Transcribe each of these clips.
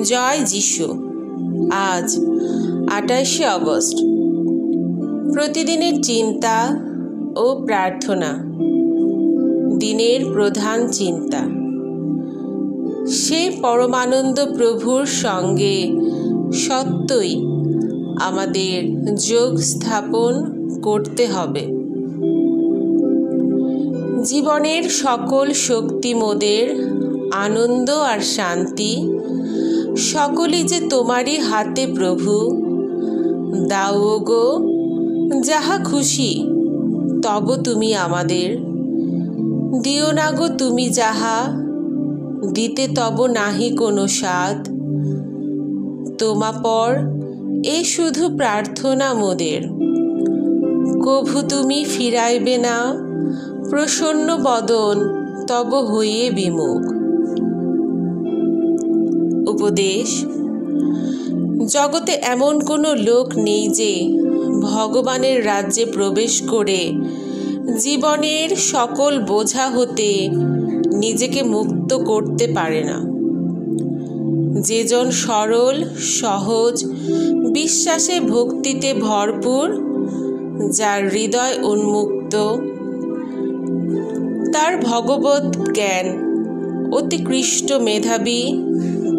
জয় যিশু। আজ 28শে অগস্ট। প্রতিদিনের চিন্তা ও প্রার্থনা। দিনের প্রধান চিন্তা, সে পরমানন্দ প্রভুর সঙ্গে সত্যই আমাদের যোগ স্থাপন করতে হবে। জীবনের সকল শক্তি মোদের আনন্দ আর শান্তি সকলই যে তোমারই হাতে প্রভু। দাও গো যাহা খুশি তব তুমি আমাদের, দিও না গো তুমি যাহা দিতে তব নাহি কোনো স্বাদ। তোমাপর এ শুধু প্রার্থনা মোদের, কভু তুমি ফিরাইবে না প্রসন্ন বদন তব হইয়ে বিমুখ। উপদেশ, জগতে এমন কোনো লোক নেই যে ভগবানের রাজ্যে প্রবেশ করে জীবনের সকল বোঝা হতে নিজেকে মুক্ত করতে পারে না। যেজন সরল, সহজ, বিশ্বাসে ভক্তিতে ভরপুর, যার হৃদয় উন্মুক্ত, তার ভগবত জ্ঞান অতিকৃষ্ট মেধাবী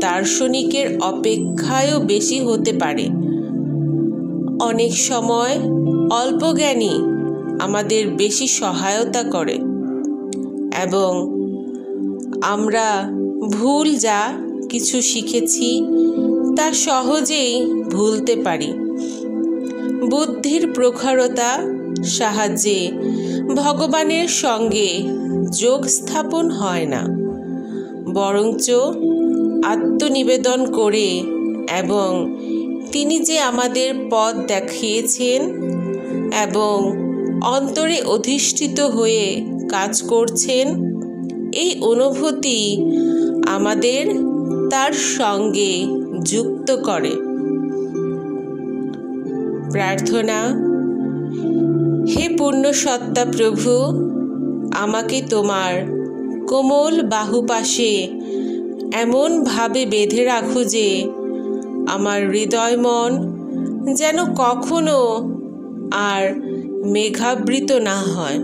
দার্শনিকের অপেক্ষায়ও বেশি হতে পারে। অনেক সময় অল্প জ্ঞানী আমাদের বেশি সহায়তা করে এবং আমরা ভুল যা কিছু শিখেছি তা সহজেই ভুলতে পারি। বুদ্ধির প্রখরতা সাহায্যে ভগবানের সঙ্গে যোগ স্থাপন হয় না, বরঞ্চ আত্মনিবেদন করে এবং তিনি যে আমাদের পথ দেখিয়েছেন এবং অন্তরে অধিষ্ঠিত হয়ে কাজ করছেন, এই অনুভূতি আমাদের তার সঙ্গে যুক্ত করে। প্রার্থনা। হে পূর্ণসত্তা প্রভু, আমাকে তোমার কোমল বাহুপাশে এমনভাবে বেঁধে রাখো যে আমার হৃদয় মন যেন কখনো আর মেঘাবৃত না হয়।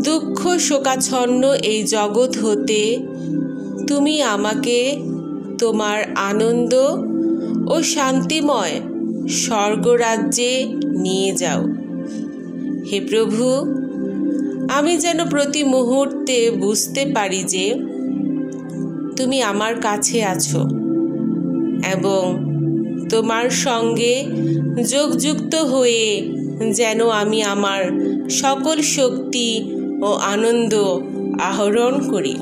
দুঃখ শোকাচ্ছন্ন এই জগৎ হতে তুমি আমাকে তোমার আনন্দ ও শান্তিময় স্বর্গরাজ্যে নিয়ে যাও। হে প্রভু, আমি যেন প্রতি মুহূর্তে বুঝতে পারি যে তুমি আমার কাছে আছো এবং তোমার সঙ্গে যোগযুক্ত হয়ে যেন আমি আমার সকল শক্তি ও আনন্দ আহরণ করি।